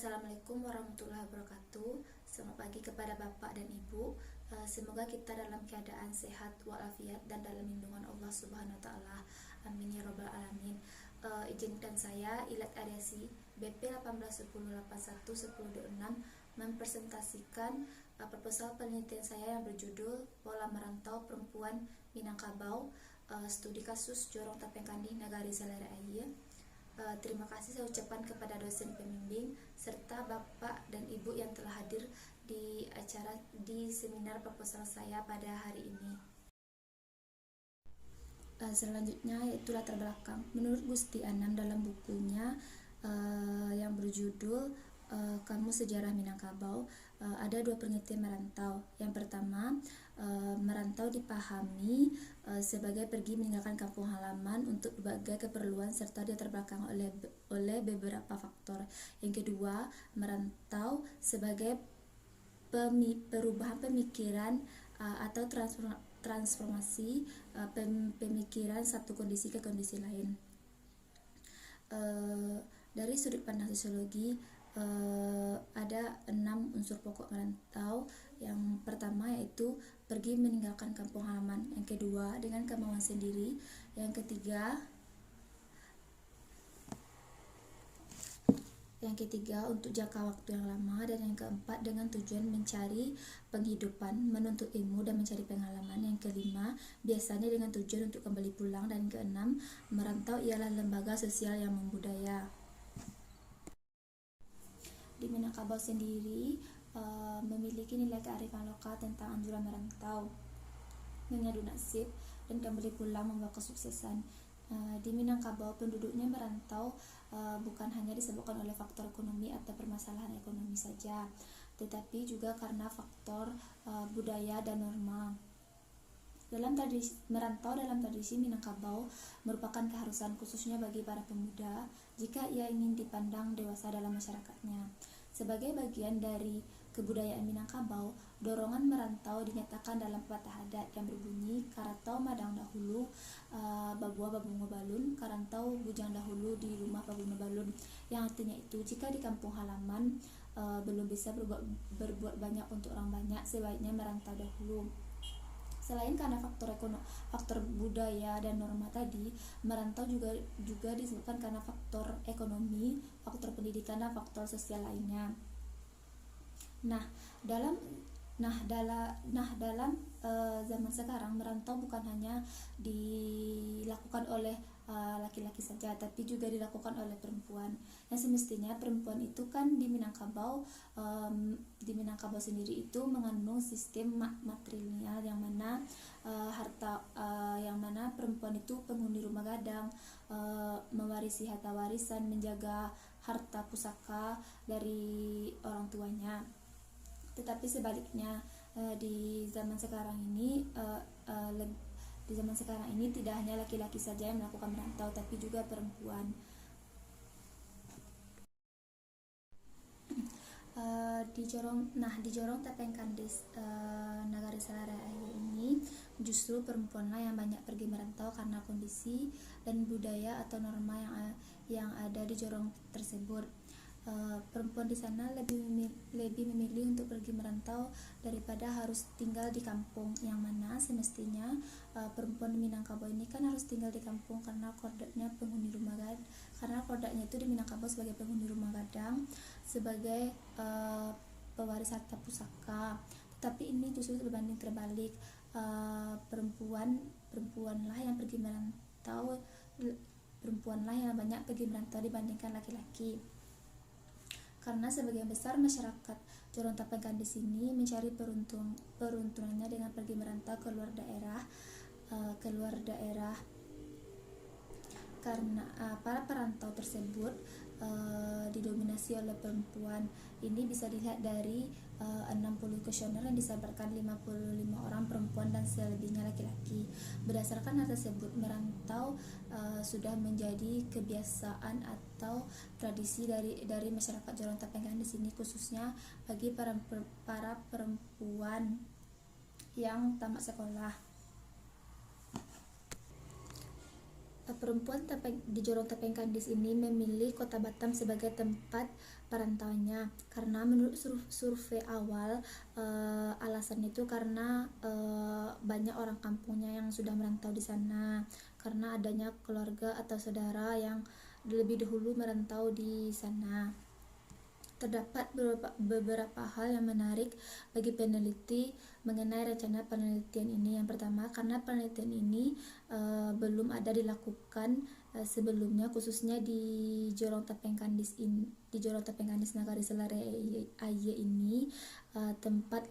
Assalamualaikum warahmatullahi wabarakatuh. Selamat pagi kepada Bapak dan Ibu. Semoga kita dalam keadaan sehat walafiat dan dalam lindungan Allah Subhanahu wa taala. Amin ya rabbal alamin. Izinkan saya Ilat Aryasi BP 1810811026 mempresentasikan proposal penelitian saya yang berjudul Pola Merantau Perempuan Minangkabau, studi kasus Jorong Tapeng Kandi Nagari Salere Aie. Terima kasih saya ucapkan kepada dosen pembimbing serta Bapak dan Ibu yang telah hadir di acara di seminar proposal saya pada hari ini. Selanjutnya yaitu latar belakang. Menurut Gusti Anam dalam bukunya yang berjudul Kamus Sejarah Minangkabau, ada dua pengertian merantau. Yang pertama, merantau dipahami sebagai pergi meninggalkan kampung halaman untuk berbagai keperluan serta dia terbelakang oleh beberapa faktor. Yang kedua, merantau sebagai perubahan pemikiran atau transformasi pemikiran satu kondisi ke kondisi lain. Dari sudut pandang sosiologi, ada 6 unsur pokok merantau. Yang pertama yaitu pergi meninggalkan kampung halaman. Yang kedua, dengan kemauan sendiri. Yang ketiga, untuk jangka waktu yang lama. Dan yang keempat, dengan tujuan mencari penghidupan, menuntut ilmu dan mencari pengalaman. Yang kelima, biasanya dengan tujuan untuk kembali pulang. Dan yang keenam, merantau ialah lembaga sosial yang membudaya. Di Minangkabau sendiri memiliki nilai kearifan lokal tentang anjuran merantau, mengadu nasib, dan kembali pulang membawa kesuksesan. Di Minangkabau penduduknya merantau bukan hanya disebabkan oleh faktor ekonomi atau permasalahan ekonomi saja, tetapi juga karena faktor budaya dan norma. Merantau dalam tradisi Minangkabau merupakan keharusan khususnya bagi para pemuda jika ia ingin dipandang dewasa dalam masyarakatnya. Sebagai bagian dari kebudayaan Minangkabau, dorongan merantau dinyatakan dalam pepatah adat yang berbunyi karatau madang dahulu babua babungo balun, karantau bujang dahulu di rumah babungo balun, yang artinya itu jika di kampung halaman belum bisa berbuat banyak untuk orang banyak, sebaiknya merantau dahulu. Selain karena faktor budaya dan norma tadi, merantau juga disebabkan karena faktor ekonomi, faktor pendidikan, dan faktor sosial lainnya. Dalam zaman sekarang merantau bukan hanya dilakukan oleh laki-laki saja, tapi juga dilakukan oleh perempuan. Yang semestinya perempuan itu kan di Minangkabau sendiri itu mengandung sistem matrilineal, yang mana yang mana perempuan itu penghuni rumah gadang, mewarisi harta warisan, menjaga harta pusaka dari orang tuanya. Tetapi sebaliknya di zaman sekarang ini tidak hanya laki-laki saja yang melakukan merantau, tapi juga perempuan. Di Jorong Tapeng Kandi Nagari Salere Aie ini justru perempuanlah yang banyak pergi merantau karena kondisi dan budaya atau norma yang ada di Jorong tersebut. Perempuan di sana lebih memilih untuk pergi merantau daripada harus tinggal di kampung, yang mana semestinya perempuan di Minangkabau ini kan harus tinggal di kampung karena kodratnya penghuni rumah gadang, karena kodratnya itu di Minangkabau sebagai penghuni rumah gadang, sebagai pewaris harta pusaka. Tetapi ini justru berbanding terbalik, perempuanlah yang pergi merantau, perempuanlah yang banyak pergi merantau dibandingkan laki-laki. Karena sebagian besar masyarakat Jorong Tapeng Kandi sini mencari peruntungannya dengan pergi merantau ke luar daerah, karena para perantau tersebut didominasi oleh perempuan. Ini bisa dilihat dari 60 kuesioner yang disabarkan 55 orang perempuan dan selebihnya laki-laki. Berdasarkan hal tersebut, merantau sudah menjadi kebiasaan atau tradisi dari masyarakat Jorong Tapeng Kandi di sini, khususnya bagi para perempuan yang tamat sekolah. Perempuan di Jorong Tepeng Kandis ini memilih kota Batam sebagai tempat perantauannya karena menurut survei awal, alasan itu karena banyak orang kampungnya yang sudah merantau di sana karena adanya keluarga atau saudara yang lebih dahulu merantau di sana. Terdapat beberapa hal yang menarik bagi peneliti mengenai rencana penelitian ini. Yang pertama, karena penelitian ini belum ada dilakukan sebelumnya, khususnya di Jorong Tepeng Kandis Nagari Selare Aye ini, tempat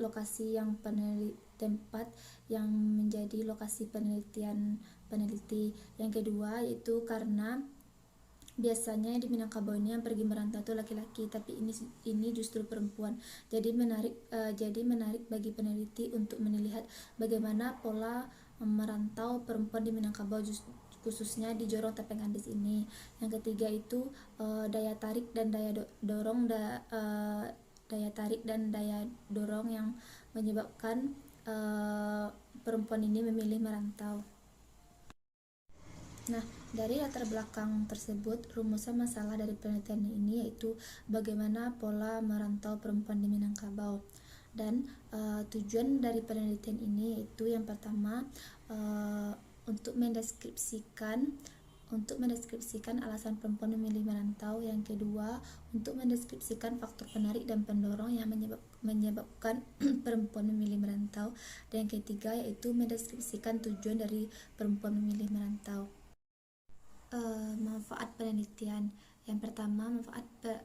yang menjadi lokasi penelitian peneliti. Yang kedua yaitu karena biasanya di Minangkabau ini yang pergi merantau itu laki-laki, tapi ini justru perempuan. Jadi menarik bagi peneliti untuk melihat bagaimana pola merantau perempuan di Minangkabau, khususnya di Jorong Tepeng Kandis ini. Yang ketiga itu daya tarik dan daya dorong yang menyebabkan perempuan ini memilih merantau. Nah, dari latar belakang tersebut, rumusan masalah dari penelitian ini yaitu bagaimana pola merantau perempuan di Minangkabau. Dan tujuan dari penelitian ini yaitu yang pertama, untuk mendeskripsikan alasan perempuan memilih merantau. Yang kedua, untuk mendeskripsikan faktor penarik dan pendorong yang menyebabkan perempuan memilih merantau. Dan yang ketiga yaitu mendeskripsikan tujuan dari perempuan memilih merantau. Manfaat penelitian. Yang pertama,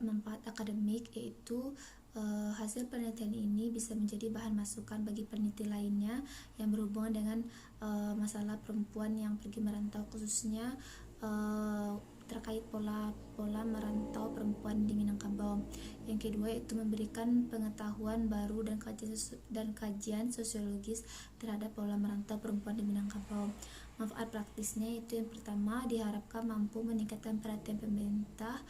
manfaat akademik, yaitu hasil penelitian ini bisa menjadi bahan masukan bagi peneliti lainnya yang berhubungan dengan masalah perempuan yang pergi merantau, khususnya terkait pola merantau perempuan di Minangkabau. Yang kedua yaitu memberikan pengetahuan baru dan kajian sosiologis terhadap pola merantau perempuan di Minangkabau. Manfaat praktisnya itu yang pertama, diharapkan mampu meningkatkan perhatian pemerintah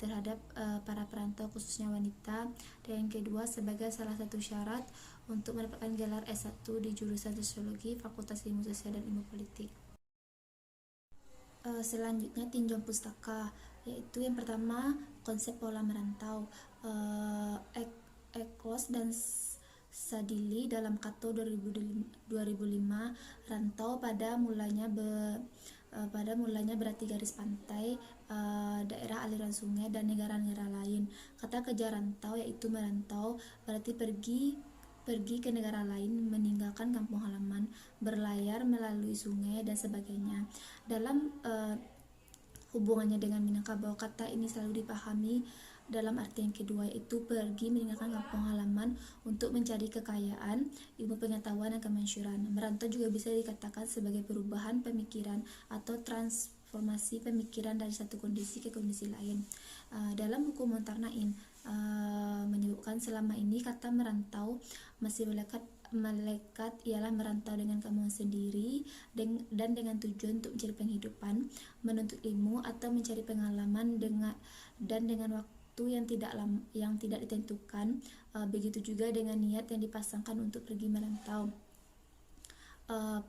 terhadap para perantau khususnya wanita. Dan yang kedua, sebagai salah satu syarat untuk mendapatkan gelar S1 di jurusan Sosiologi Fakultas Ilmu Sosial dan Ilmu Politik. Selanjutnya tinjauan pustaka, yaitu yang pertama konsep pola merantau. Eklos dan Sadili dalam Kato 2005, rantau pada mulanya berarti garis pantai, daerah aliran sungai dan negara-negara lain. Kata kerja rantau yaitu merantau, berarti pergi ke negara lain, meninggalkan kampung halaman, berlayar melalui sungai dan sebagainya. Dalam hubungannya dengan Minangkabau, kata ini selalu dipahami dalam arti yang kedua, yaitu pergi meninggalkan kampung halaman untuk mencari kekayaan, ilmu pengetahuan dan kemasyhuran. Merantau juga bisa dikatakan sebagai perubahan pemikiran atau transformasi pemikiran dari satu kondisi ke kondisi lain. Dalam buku Montar Naim menyebutkan selama ini kata merantau masih melekat ialah merantau dengan kemauan sendiri dan dengan tujuan untuk mencari penghidupan, menuntut ilmu atau mencari pengalaman dengan waktu yang tidak ditentukan. Begitu juga dengan niat yang dipasangkan untuk pergi merantau.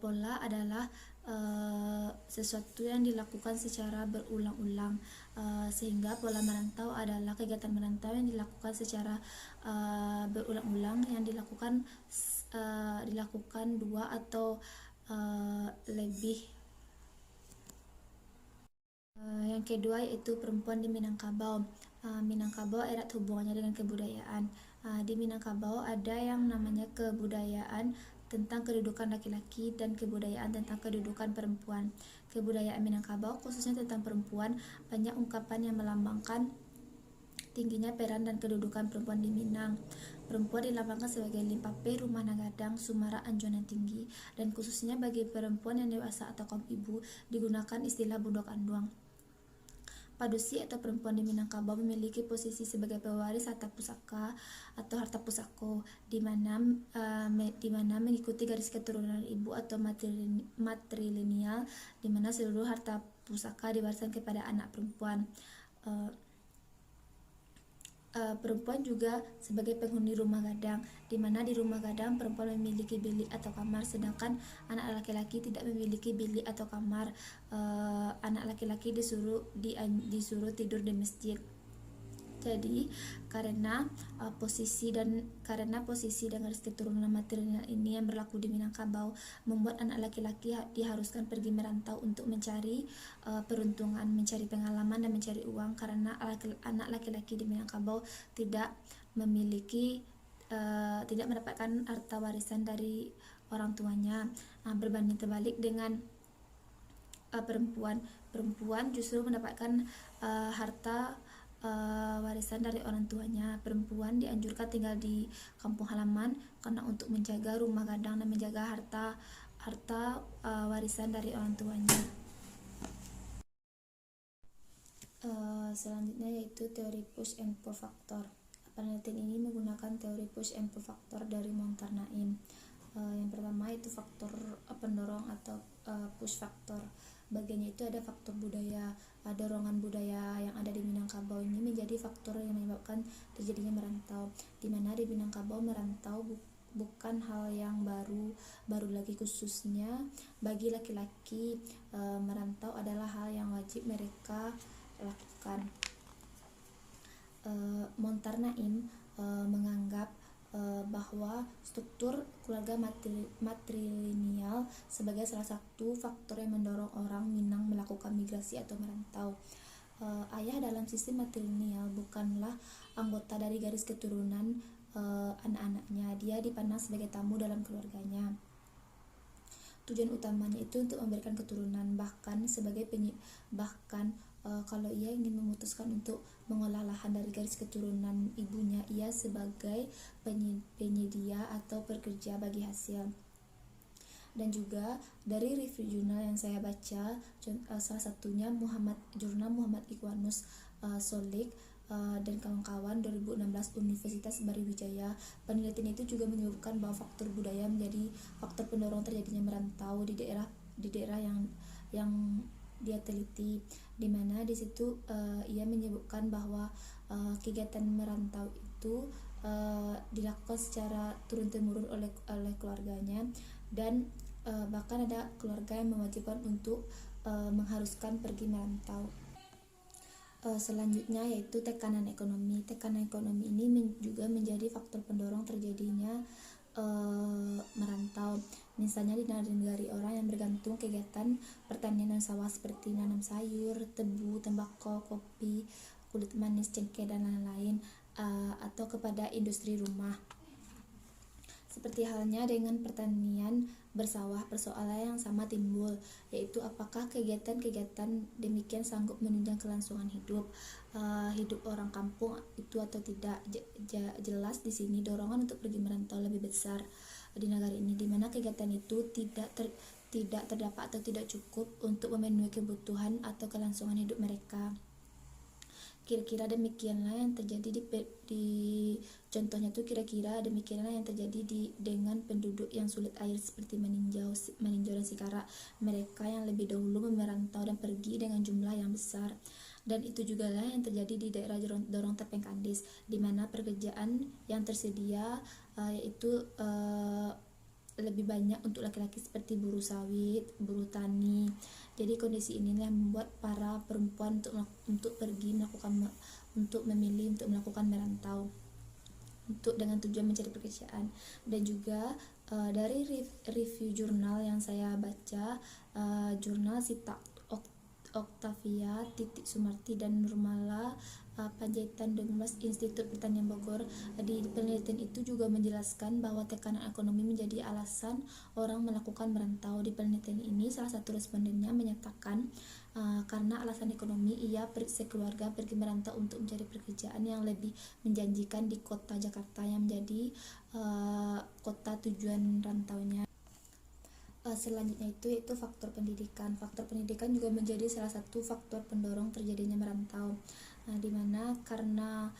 Pola adalah sesuatu yang dilakukan secara berulang-ulang, sehingga pola merantau adalah kegiatan merantau yang dilakukan secara berulang-ulang, yang dilakukan dua atau lebih. Yang kedua yaitu perempuan di Minangkabau. Minangkabau erat hubungannya dengan kebudayaan. Di Minangkabau ada yang namanya kebudayaan tentang kedudukan laki-laki dan kebudayaan tentang kedudukan perempuan. Kebudayaan Minangkabau khususnya tentang perempuan, banyak ungkapan yang melambangkan tingginya peran dan kedudukan perempuan di Minang. Perempuan dilambangkan sebagai limpape, rumah nagadang, sumara anjuran tinggi, dan khususnya bagi perempuan yang dewasa atau kaum ibu digunakan istilah budak anduang. Padusi atau perempuan di Minangkabau memiliki posisi sebagai pewaris harta pusaka atau harta pusako, di mana mengikuti garis keturunan ibu atau matrilineal, di mana seluruh harta pusaka diwariskan kepada anak perempuan. Perempuan juga sebagai penghuni rumah gadang, di mana di rumah gadang perempuan memiliki bilik atau kamar, sedangkan anak laki-laki tidak memiliki bilik atau kamar. Anak laki-laki disuruh tidur di masjid. Jadi karena posisi dan garis keturunan matrilineal ini yang berlaku di Minangkabau membuat anak laki-laki diharuskan pergi merantau untuk mencari peruntungan, mencari pengalaman dan mencari uang, karena anak laki-laki di Minangkabau tidak mendapatkan harta warisan dari orang tuanya. Berbanding terbalik dengan perempuan justru mendapatkan harta warisan dari orang tuanya. Perempuan dianjurkan tinggal di kampung halaman karena untuk menjaga rumah gadang dan menjaga harta warisan dari orang tuanya. Selanjutnya yaitu teori push and pull factor. Penelitian ini menggunakan teori push and pull factor dari Montar Naim. Yang pertama itu faktor pendorong atau push factor. Bagiannya itu ada faktor budaya. Dorongan budaya yang ada di Minangkabau ini menjadi faktor yang menyebabkan terjadinya merantau, di mana di Minangkabau merantau bukan hal yang baru lagi, khususnya bagi laki-laki. Merantau adalah hal yang wajib mereka lakukan. Montar Naim menganggap bahwa struktur keluarga matrilineal sebagai salah satu faktor yang mendorong orang Minang melakukan migrasi atau merantau. Ayah dalam sistem matrilineal bukanlah anggota dari garis keturunan anak-anaknya. Dia dipandang sebagai tamu dalam keluarganya. Tujuan utamanya itu untuk memberikan keturunan, kalau ia ingin memutuskan untuk mengolah lahan dari garis keturunan ibunya, ia sebagai penyedia atau pekerja bagi hasil. Dan juga dari review jurnal yang saya baca, salah satunya jurnal Muhammad Ikhwanus Solik dan kawan-kawan 2016 Universitas Bariwijaya. Penelitian itu juga menyebutkan bahwa faktor budaya menjadi faktor pendorong terjadinya merantau di daerah yang dia teliti, di mana di situ ia menyebutkan bahwa kegiatan merantau itu dilakukan secara turun-temurun oleh keluarganya, dan bahkan ada keluarga yang mewajibkan untuk mengharuskan pergi merantau. Selanjutnya yaitu tekanan ekonomi. Tekanan ekonomi ini juga menjadi faktor pendorong terjadinya merantau. Misalnya di negari orang yang bergantung kegiatan pertanian dan sawah seperti nanam sayur, tebu, tembakau, kopi, kulit manis, cengkeh dan lain-lain, atau kepada industri rumah. Seperti halnya dengan pertanian bersawah, persoalan yang sama timbul, yaitu apakah kegiatan-kegiatan demikian sanggup menunjang kelangsungan hidup orang kampung itu atau tidak. Jelas di sini dorongan untuk pergi merantau lebih besar di negara ini, di mana kegiatan itu tidak terdapat atau tidak cukup untuk memenuhi kebutuhan atau kelangsungan hidup mereka. Kira-kira demikianlah yang terjadi contohnya tuh kira-kira demikianlah yang terjadi dengan penduduk yang sulit air seperti meninjau dan Sikara. Mereka yang lebih dahulu merantau dan pergi dengan jumlah yang besar. Dan itu juga lah yang terjadi di daerah Dorong Tepeng Kandis, di mana pekerjaan yang tersedia yaitu lebih banyak untuk laki-laki seperti buruh sawit, buruh tani. Jadi kondisi inilah yang membuat para perempuan untuk memilih untuk melakukan merantau dengan tujuan mencari pekerjaan. Dan juga dari review jurnal yang saya baca, jurnal Sita Oktavia, Titik Sumarti dan Nurmala Panjaitan Dengmas Institut Pertanian Bogor, di penelitian itu juga menjelaskan bahwa tekanan ekonomi menjadi alasan orang melakukan merantau. Di penelitian ini salah satu respondennya menyatakan karena alasan ekonomi ia sekeluarga pergi merantau untuk mencari pekerjaan yang lebih menjanjikan di kota Jakarta yang menjadi kota tujuan rantaunya. Selanjutnya yaitu faktor pendidikan. Faktor pendidikan juga menjadi salah satu faktor pendorong terjadinya merantau. Di mana karena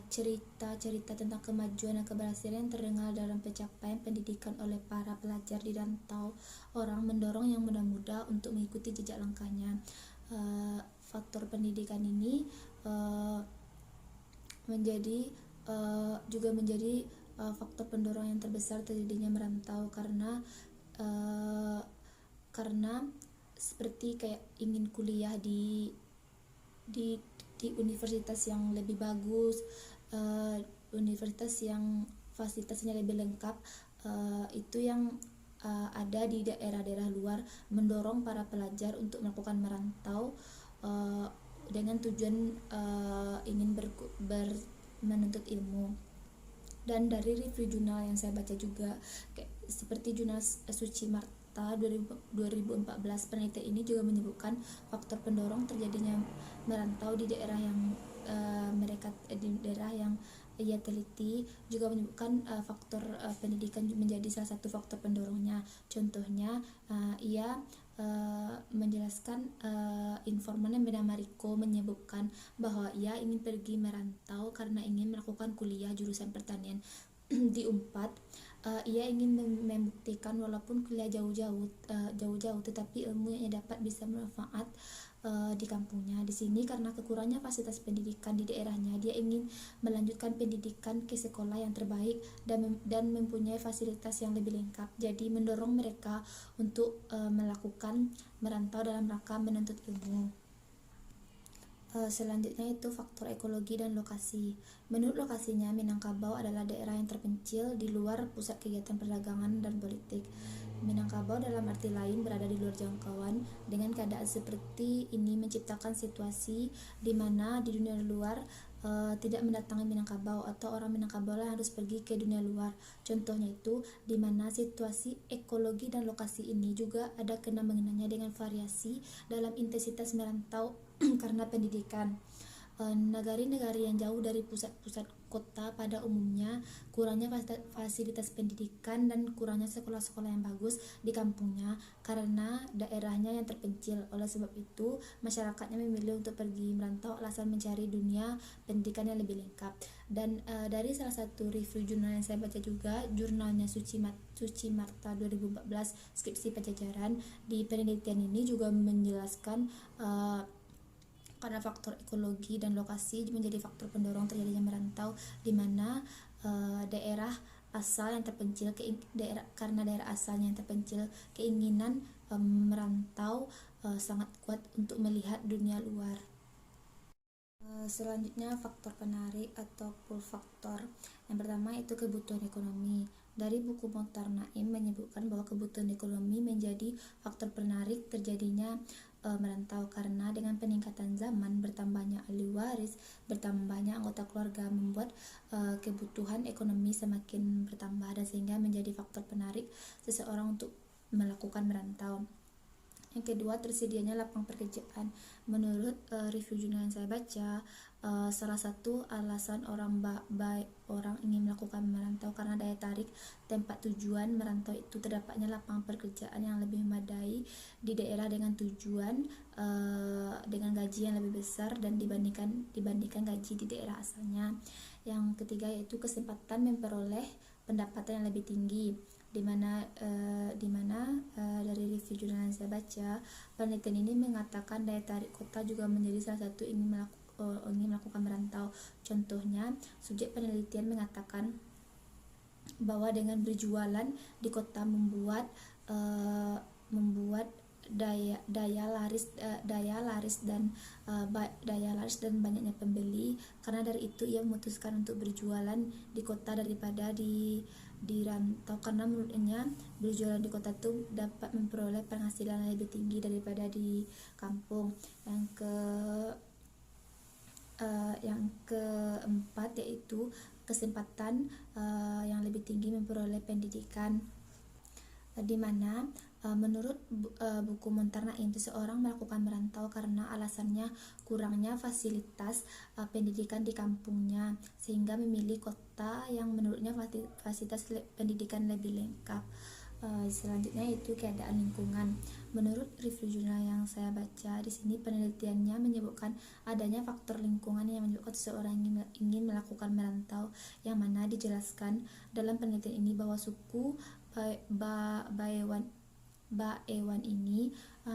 cerita-cerita tentang kemajuan dan keberhasilan yang terdengar dalam pencapaian pendidikan oleh para pelajar di rantau, orang mendorong yang muda-muda untuk mengikuti jejak langkahnya. Faktor pendidikan ini menjadi faktor pendorong yang terbesar terjadinya merantau, karena seperti kayak ingin kuliah di universitas yang lebih bagus, universitas yang fasilitasnya lebih lengkap, itu yang ada di daerah-daerah luar, mendorong para pelajar untuk melakukan merantau dengan tujuan ingin menuntut ilmu. Dan dari review jurnal yang saya baca juga, seperti jurnal Suci Marta 2014, penelitian ini juga menyebutkan faktor pendorong terjadinya merantau di daerah yang ia teliti, juga menyebutkan faktor pendidikan menjadi salah satu faktor pendorongnya. Contohnya, ia menjelaskan, informan yang bernama Riko menyebutkan bahwa ia ingin pergi merantau karena ingin melakukan kuliah jurusan pertanian di Unpad. Ia ingin membuktikan walaupun kuliah jauh-jauh, tetapi ilmu yang ia dapat bisa bermanfaat di kampungnya. Di sini karena kekurangnya fasilitas pendidikan di daerahnya, dia ingin melanjutkan pendidikan ke sekolah yang terbaik dan mempunyai fasilitas yang lebih lengkap. Jadi mendorong mereka untuk melakukan merantau dalam rangka menuntut ilmu. Selanjutnya itu faktor ekologi dan lokasi. Menurut lokasinya, Minangkabau adalah daerah yang terpencil di luar pusat kegiatan perdagangan dan politik. Minangkabau dalam arti lain berada di luar jangkauan. Dengan keadaan seperti ini menciptakan situasi di mana di dunia luar tidak mendatangi Minangkabau, atau orang Minangkabau lah harus pergi ke dunia luar. Contohnya itu di mana situasi ekologi dan lokasi ini juga ada kena mengenanya dengan variasi dalam intensitas merantau karena pendidikan. Negari-negari yang jauh dari pusat-pusat kota pada umumnya kurangnya fasilitas pendidikan dan kurangnya sekolah-sekolah yang bagus di kampungnya karena daerahnya yang terpencil. Oleh sebab itu, masyarakatnya memilih untuk pergi merantau alasan mencari dunia pendidikan yang lebih lengkap. Dan dari salah satu review jurnal yang saya baca juga, jurnalnya Suci Marta 2014 skripsi Pajajaran, di penelitian ini juga menjelaskan karena faktor ekologi dan lokasi menjadi faktor pendorong terjadinya merantau, di mana daerah asal yang terpencil karena daerah asalnya yang terpencil, keinginan merantau sangat kuat untuk melihat dunia luar. Selanjutnya faktor penarik atau pull faktor. Yang pertama itu kebutuhan ekonomi. Dari buku Mokhtar Naim menyebutkan bahwa kebutuhan ekonomi menjadi faktor penarik terjadinya merantau karena dengan peningkatan zaman, bertambahnya ahli waris, bertambahnya anggota keluarga membuat kebutuhan ekonomi semakin bertambah, dan sehingga menjadi faktor penarik seseorang untuk melakukan merantau. Yang kedua, tersedianya lapangan pekerjaan. Menurut review jurnal yang saya baca, salah satu alasan orang ingin melakukan merantau karena daya tarik tempat tujuan merantau itu terdapatnya lapangan pekerjaan yang lebih memadai di daerah dengan tujuan dengan gaji yang lebih besar dan dibandingkan gaji di daerah asalnya. Yang ketiga yaitu kesempatan memperoleh pendapatan yang lebih tinggi, di mana dari review jurnal yang saya baca, penelitian ini mengatakan daya tarik kota juga menjadi salah satu ingin melakukan merantau. Contohnya, subjek penelitian mengatakan bahwa dengan berjualan di kota membuat daya laris dan banyaknya pembeli. Karena dari itu ia memutuskan untuk berjualan di kota daripada di rantau, karena menurutnya berjualan di kota itu dapat memperoleh penghasilan yang lebih tinggi daripada di kampung. Yang keempat yaitu kesempatan yang lebih tinggi memperoleh pendidikan, di mana menurut buku Mokhtar Naim, seseorang melakukan merantau karena alasannya kurangnya fasilitas pendidikan di kampungnya, sehingga memilih kota yang menurutnya fasilitas pendidikan lebih lengkap. Selanjutnya itu keadaan lingkungan. Menurut review jurnal yang saya baca, di sini penelitiannya menyebutkan adanya faktor lingkungan yang menyebabkan seseorang ingin melakukan merantau, yang mana dijelaskan dalam penelitian ini bahwa suku Baewan ini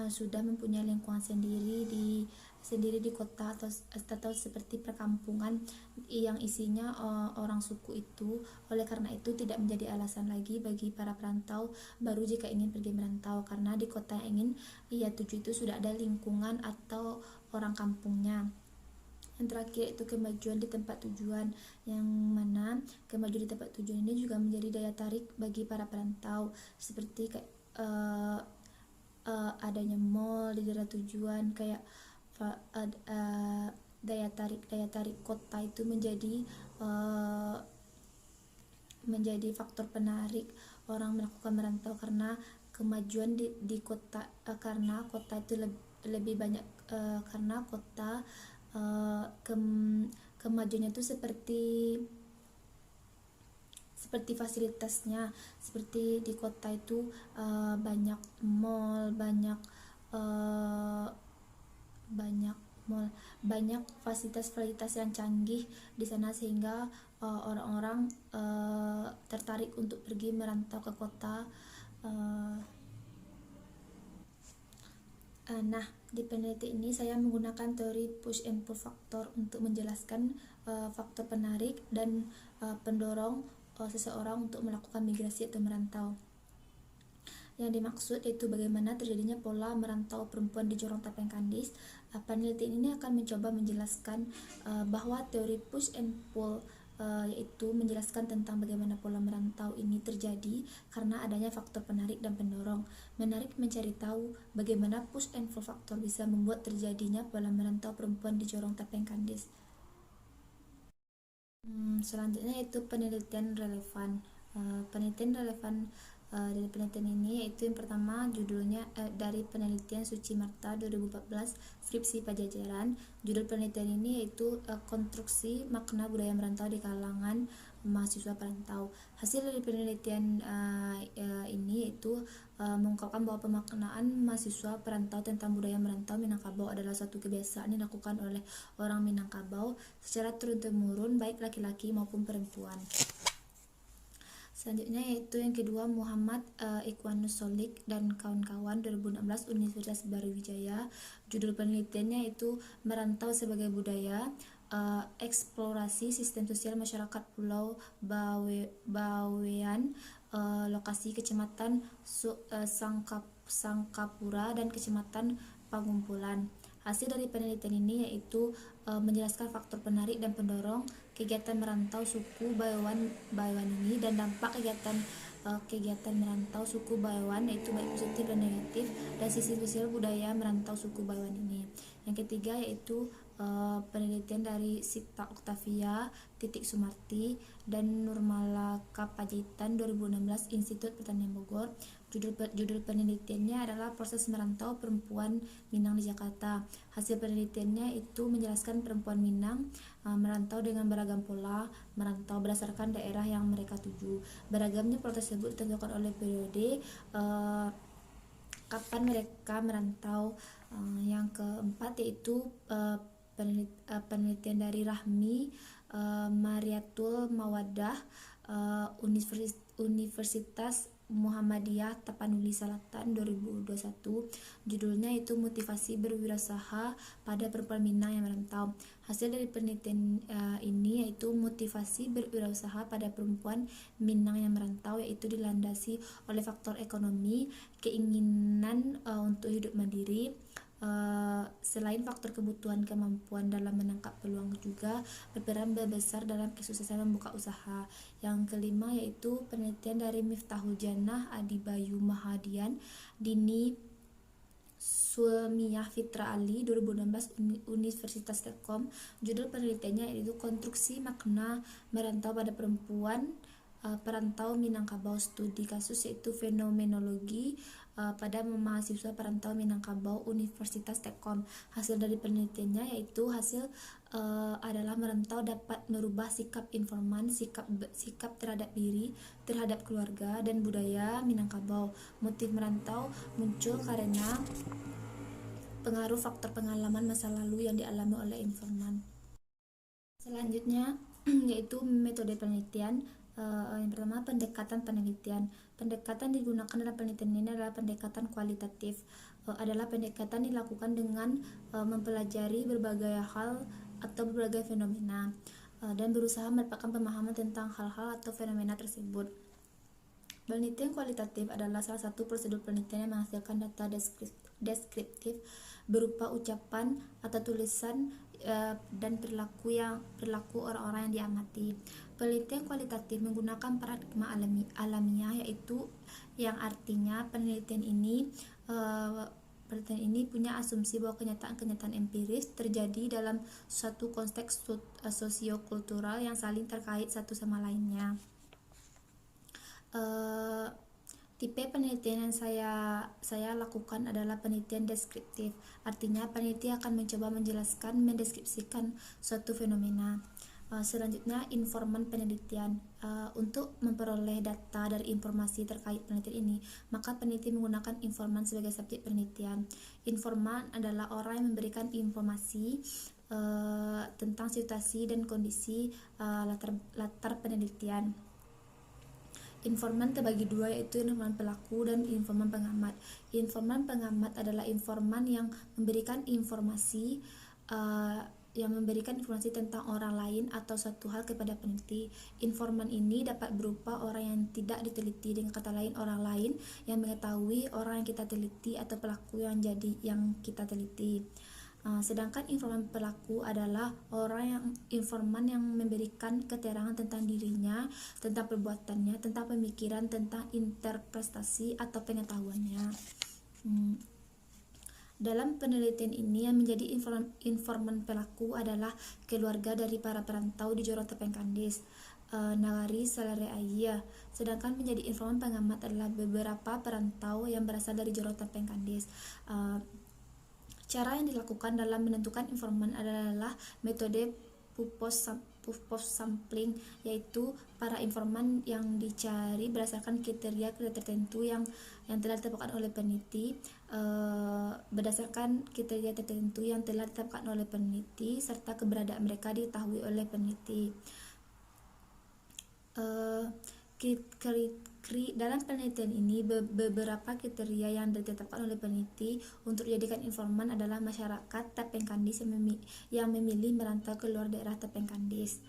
sudah mempunyai lingkungan sendiri di sendiri di kota atau seperti perkampungan yang isinya orang suku itu. Oleh karena itu tidak menjadi alasan lagi bagi para perantau baru jika ingin pergi merantau, karena di kota yang ingin ia tuju itu sudah ada lingkungan atau orang kampungnya. Yang terakhir itu kemajuan di tempat tujuan, yang mana kemajuan di tempat tujuan ini juga menjadi daya tarik bagi para perantau, seperti kayak adanya mall di daerah tujuan, kayak daya tarik kota itu menjadi faktor penarik orang melakukan merantau, karena kemajuan di kota, karena kota itu lebih banyak, karena kota kemajuannya itu seperti fasilitasnya, seperti di kota itu banyak mall, banyak fasilitas yang canggih di sana, sehingga orang-orang tertarik untuk pergi merantau ke kota. Nah, di penelitian ini saya menggunakan teori push and pull factor untuk menjelaskan faktor penarik dan pendorong seseorang untuk melakukan migrasi atau merantau. Yang dimaksud yaitu bagaimana terjadinya pola merantau perempuan di Jorong Tapeng Kandis. Penelitian ini akan mencoba menjelaskan bahwa teori push and pull yaitu menjelaskan tentang bagaimana pola merantau ini terjadi karena adanya faktor penarik dan pendorong. Menarik mencari tahu bagaimana push and pull faktor bisa membuat terjadinya pola merantau perempuan di Jorong Tapeng Kandis. Selanjutnya yaitu penelitian relevan. Dari penelitian ini yaitu yang pertama judulnya dari penelitian Suci Marta 2014 skripsi Pajajaran. Judul penelitian ini yaitu konstruksi makna budaya merantau di kalangan mahasiswa perantau. Hasil dari penelitian ini yaitu mengungkapkan bahwa pemaknaan mahasiswa perantau tentang budaya merantau Minangkabau adalah suatu kebiasaan yang dilakukan oleh orang Minangkabau secara turun-temurun baik laki-laki maupun perempuan. Selanjutnya yaitu yang kedua Muhammad Ikhwanus Solik dan kawan-kawan 2016 Universitas Brawijaya. Judul penelitiannya itu Merantau sebagai Budaya, Eksplorasi Sistem Sosial Masyarakat Pulau Bawean, lokasi Kecamatan Sangkapura dan Kecamatan Pangumpulan. Hasil dari penelitian ini yaitu menjelaskan faktor penarik dan pendorong kegiatan merantau suku Bawean ini dan dampak kegiatan merantau suku Bawean yaitu baik positif dan negatif, dan sisi sosial budaya merantau suku Bawean ini. Yang ketiga yaitu penelitian dari Sita Oktavia, Titik Sumarti, dan Nurmala Kapajitan 2016 Institut Pertanian Bogor. Judul penelitiannya adalah Proses Merantau Perempuan Minang di Jakarta. Hasil penelitiannya itu menjelaskan perempuan Minang merantau dengan beragam pola merantau berdasarkan daerah yang mereka tuju. Beragamnya pola tersebut ditentukan oleh periode kapan mereka merantau. Yang keempat yaitu penelitian dari Rahmi Mariatul Mawadah, Universitas Muhammadiyah Tapanuli Selatan 2021. Judulnya itu Motivasi Berwirausaha pada Perempuan Minang yang Merantau. Hasil dari penelitian ini yaitu motivasi berwirausaha pada perempuan Minang yang merantau yaitu dilandasi oleh faktor ekonomi, keinginan untuk hidup mandiri. Selain faktor kebutuhan kemampuan dalam menangkap peluang juga berperan besar dalam kesuksesan membuka usaha. Yang kelima yaitu penelitian dari Miftahul Jannah Adi Bayu Mahadian Dini Sulmiyah Fitra Ali 2016 Universitas Telkom. Judul penelitiannya yaitu Konstruksi Makna Merantau pada Perempuan Perantau Minangkabau. Studi kasus yaitu Fenomenologi pada mahasiswa perantau Minangkabau Universitas Telkom. Hasil dari penelitiannya yaitu adalah merantau dapat merubah sikap informan, sikap terhadap diri, terhadap keluarga dan budaya Minangkabau. Motif merantau muncul karena pengaruh faktor pengalaman masa lalu yang dialami oleh informan. Selanjutnya yaitu metode penelitian. Yang pertama, pendekatan penelitian. Pendekatan digunakan dalam penelitian ini adalah pendekatan kualitatif. Adalah pendekatan dilakukan dengan mempelajari berbagai hal atau berbagai fenomena dan berusaha mendapatkan pemahaman tentang hal-hal atau fenomena tersebut. Penelitian kualitatif adalah salah satu prosedur penelitian yang menghasilkan data deskriptif berupa ucapan atau tulisan dan perilaku orang-orang yang diamati. Penelitian kualitatif menggunakan paradigma alamiah, yaitu yang artinya penelitian ini punya asumsi bahwa kenyataan empiris terjadi dalam suatu konteks sosiokultural yang saling terkait satu sama lainnya. Tipe penelitian yang saya lakukan adalah penelitian deskriptif. Artinya peneliti akan mencoba menjelaskan, mendeskripsikan suatu fenomena. Selanjutnya, informan penelitian. Untuk memperoleh data dari informasi terkait penelitian ini, maka peneliti menggunakan informan sebagai subjek penelitian. Informan adalah orang yang memberikan informasi tentang situasi dan kondisi latar penelitian. Informan terbagi dua, yaitu informan pelaku dan informan pengamat. Informan pengamat adalah informan yang memberikan informasi tentang orang lain atau suatu hal kepada peneliti. Informan ini dapat berupa orang yang tidak diteliti, dengan kata lain orang lain yang mengetahui orang yang kita teliti atau pelaku yang kita teliti. Sedangkan informan pelaku adalah informan yang memberikan keterangan tentang dirinya, tentang perbuatannya, tentang pemikiran, tentang interpretasi atau pengetahuannya. Dalam penelitian ini, yang menjadi informan pelaku adalah keluarga dari para perantau di Joro Tepeng Kandis, Nagari Selere Aiya. Sedangkan menjadi informan pengamat adalah beberapa perantau yang berasal dari Joro Tepeng Kandis. Cara yang dilakukan dalam menentukan informan adalah metode purpose sampling, yaitu para informan yang dicari berdasarkan kriteria tertentu yang telah ditetapkan oleh peneliti, serta keberadaan mereka diketahui oleh peneliti. Dalam penelitian ini, beberapa kriteria yang ditetapkan oleh peneliti untuk dijadikan informan adalah masyarakat Tepeng Kandis yang memilih merantau ke luar daerah Tepeng Kandis.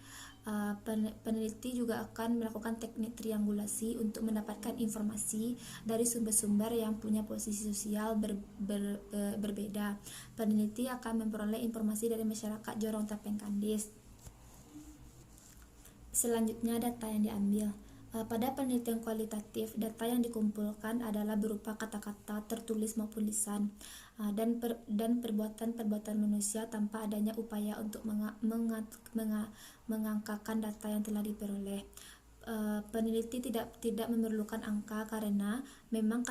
Peneliti juga akan melakukan teknik triangulasi untuk mendapatkan informasi dari sumber-sumber yang punya posisi sosial berbeda. Peneliti akan memperoleh informasi dari masyarakat Jorong Tepeng Kandis. Selanjutnya, data yang diambil. Pada penelitian kualitatif, data yang dikumpulkan adalah berupa kata-kata tertulis maupun lisan, dan perbuatan manusia tanpa adanya upaya untuk mengangkakan data yang telah diperoleh. Peneliti tidak memerlukan angka karena memang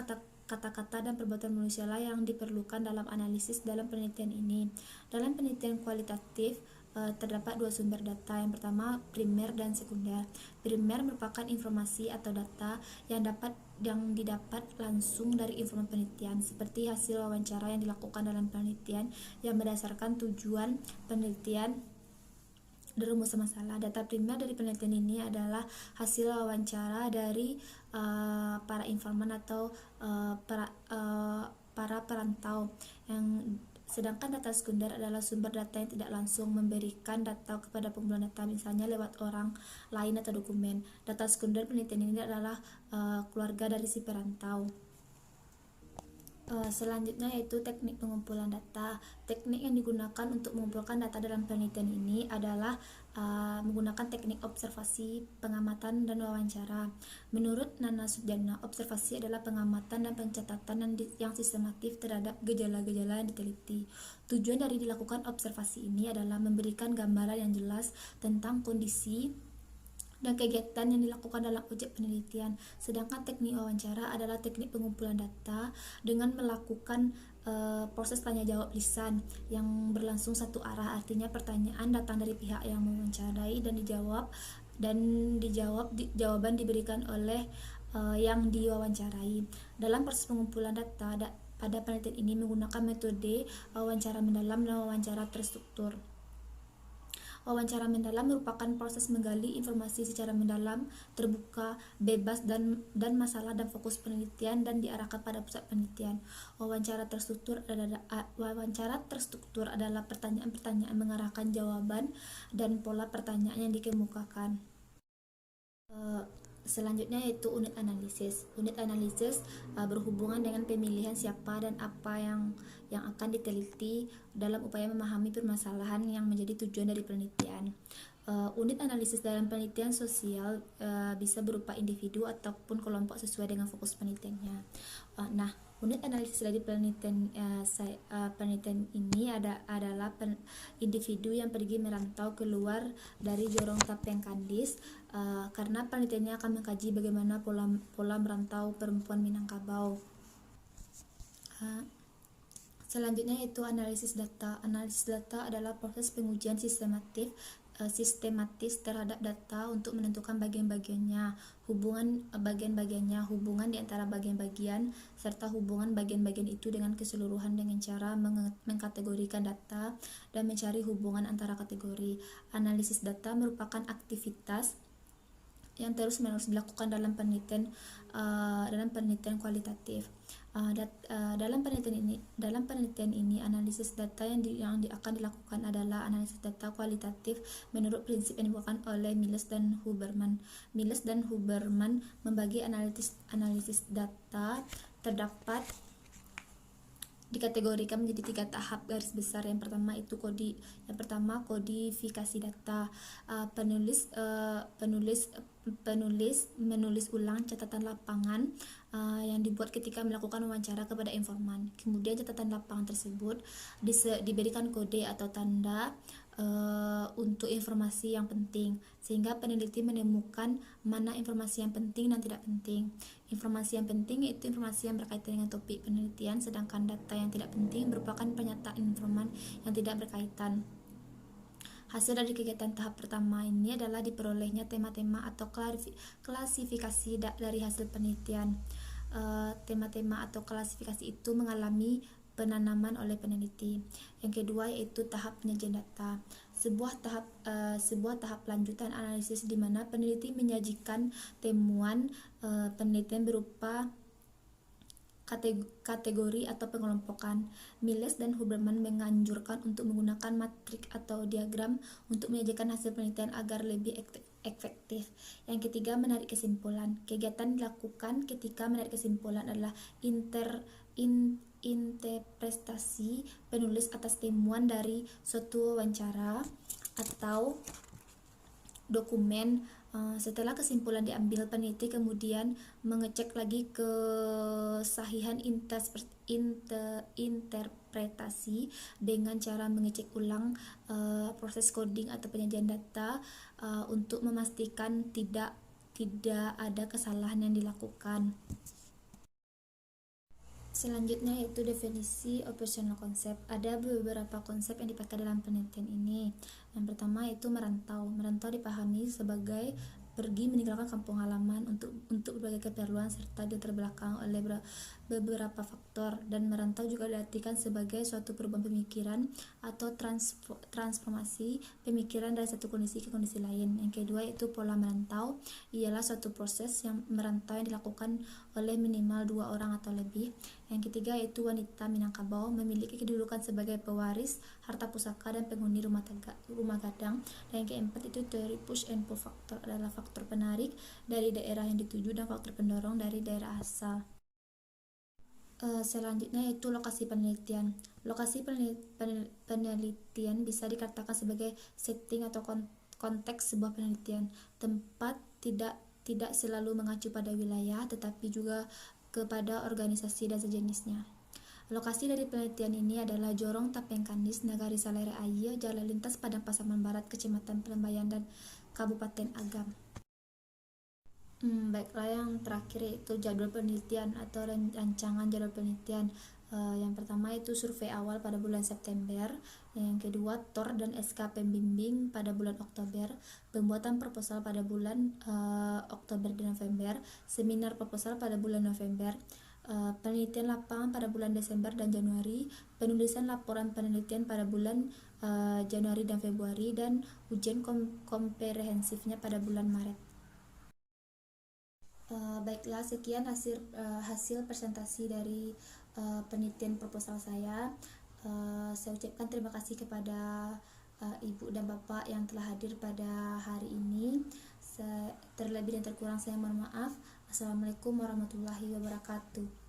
kata-kata dan perbuatan manusia lah yang diperlukan dalam analisis dalam penelitian ini. Dalam penelitian kualitatif, terdapat dua sumber data. Yang pertama, primer dan sekunder. Primer merupakan informasi atau data yang didapat langsung dari informan penelitian, seperti hasil wawancara yang dilakukan dalam penelitian yang berdasarkan tujuan penelitian dan rumusan masalah. Data primer dari penelitian ini adalah hasil wawancara dari para informan atau para perantau. Sedangkan data sekunder adalah sumber data yang tidak langsung memberikan data kepada pengumpulan data, misalnya lewat orang lain atau dokumen. Data sekunder penelitian ini adalah keluarga dari si perantau. Selanjutnya yaitu teknik pengumpulan data. Teknik yang digunakan untuk mengumpulkan data dalam penelitian ini adalah menggunakan teknik observasi, pengamatan, dan wawancara. Menurut Nana Sudjana, observasi adalah pengamatan dan pencatatan yang sistematif terhadap gejala-gejala yang diteliti. Tujuan dari dilakukan observasi ini adalah memberikan gambaran yang jelas tentang kondisi dan kegiatan yang dilakukan dalam objek penelitian. Sedangkan teknik wawancara adalah teknik pengumpulan data dengan melakukan proses tanya jawab lisan yang berlangsung satu arah. Artinya pertanyaan datang dari pihak yang mewawancarai dan jawaban diberikan oleh yang diwawancarai. Dalam proses pengumpulan data pada penelitian ini menggunakan metode wawancara mendalam dan wawancara terstruktur. Wawancara mendalam merupakan proses menggali informasi secara mendalam, terbuka, bebas dan masalah dan fokus penelitian dan diarahkan pada pusat penelitian. Wawancara terstruktur adalah pertanyaan-pertanyaan mengarahkan jawaban dan pola pertanyaan yang dikemukakan. Selanjutnya yaitu unit analisis. Unit analisis berhubungan dengan pemilihan siapa dan apa yang akan diteliti dalam upaya memahami permasalahan yang menjadi tujuan dari penelitian. Unit analisis dalam penelitian sosial bisa berupa individu ataupun kelompok sesuai dengan fokus penelitiannya. Nah, unit analisis dari penelitian ini adalah individu yang pergi merantau keluar dari Jorong Tapeng Kandis karena penelitiannya akan mengkaji bagaimana pola merantau perempuan Minangkabau. Selanjutnya yaitu analisis data. Analisis data adalah proses pengujian sistematis terhadap data untuk menentukan bagian-bagiannya, hubungan di antara bagian-bagian, serta hubungan bagian-bagian itu dengan keseluruhan dengan cara mengkategorikan data dan mencari hubungan antara kategori. Analisis data merupakan aktivitas yang terus-menerus dilakukan dalam penelitian kualitatif. Dalam penelitian ini analisis data yang akan dilakukan adalah analisis data kualitatif menurut prinsip yang dibawakan oleh Miles dan Huberman. Miles dan Huberman membagi analisis data terdapat dikategorikan menjadi 3 tahap garis besar. Yang pertama kodifikasi data. Penulis menulis ulang catatan lapangan yang dibuat ketika melakukan wawancara kepada informan. Kemudian catatan lapangan tersebut diberikan kode atau tanda untuk informasi yang penting, sehingga peneliti menemukan mana informasi yang penting dan tidak penting. Informasi yang penting yaitu informasi yang berkaitan dengan topik penelitian, sedangkan data yang tidak penting merupakan pernyataan informan yang tidak berkaitan. Hasil dari kegiatan tahap pertama ini adalah diperolehnya tema-tema atau klasifikasi dari hasil penelitian. Tema-tema atau klasifikasi itu mengalami penanaman oleh peneliti. Yang kedua yaitu tahap penyajian data. Sebuah tahap lanjutan analisis di mana peneliti menyajikan temuan penelitian berupa kategori atau pengelompokan. Miles dan Huberman menganjurkan untuk menggunakan matrik atau diagram untuk menyajikan hasil penelitian agar lebih efektif. Yang ketiga, menarik kesimpulan. Kegiatan dilakukan ketika menarik kesimpulan adalah interpretasi penulis atas temuan dari suatu wawancara atau dokumen. Setelah kesimpulan diambil, peneliti kemudian mengecek lagi kesahihan interpretasi dengan cara mengecek ulang proses coding atau penyajian data untuk memastikan tidak ada kesalahan yang dilakukan. Selanjutnya yaitu definisi operational concept. Ada beberapa konsep yang dipakai dalam penelitian ini. Yang pertama yaitu merantau. Merantau dipahami sebagai pergi meninggalkan kampung halaman untuk berbagai keperluan serta diterbelakang oleh beberapa faktor, dan merantau juga diartikan sebagai suatu perubahan pemikiran atau transformasi pemikiran dari satu kondisi ke kondisi lain. Yang kedua yaitu pola merantau, ialah suatu proses yang merantau yang dilakukan oleh minimal 2 orang atau lebih. Yang ketiga yaitu wanita Minangkabau memiliki kedudukan sebagai pewaris harta pusaka dan penghuni rumah gadang. Dan yang keempat itu teori push and pull faktor, adalah faktor penarik dari daerah yang dituju dan faktor pendorong dari daerah asal. Selanjutnya yaitu lokasi penelitian. Lokasi penelitian bisa dikatakan sebagai setting atau konteks sebuah penelitian. Tempat tidak selalu mengacu pada wilayah, tetapi juga kepada organisasi dan sejenisnya. Lokasi dari penelitian ini adalah Jorong Tapeng Kandis, Nagari Salere Aye, Jalan Lintas Padang Pasaman Barat, Kecamatan Pelembayan dan Kabupaten Agam. Baiklah, yang terakhir yaitu jadwal penelitian atau rancangan jadwal penelitian. Yang pertama itu survei awal pada bulan September, yang kedua TOR dan SK pembimbing pada bulan Oktober, pembuatan proposal pada bulan Oktober dan November, seminar proposal pada bulan November, penelitian lapangan pada bulan Desember dan Januari, penulisan laporan penelitian pada bulan Januari dan Februari, dan ujian komprehensifnya pada bulan Maret. Baiklah, sekian hasil presentasi dari penelitian proposal saya. Saya ucapkan terima kasih kepada Ibu dan Bapak yang telah hadir pada hari ini. Terlebih dan terkurang saya mohon maaf. Assalamualaikum warahmatullahi wabarakatuh.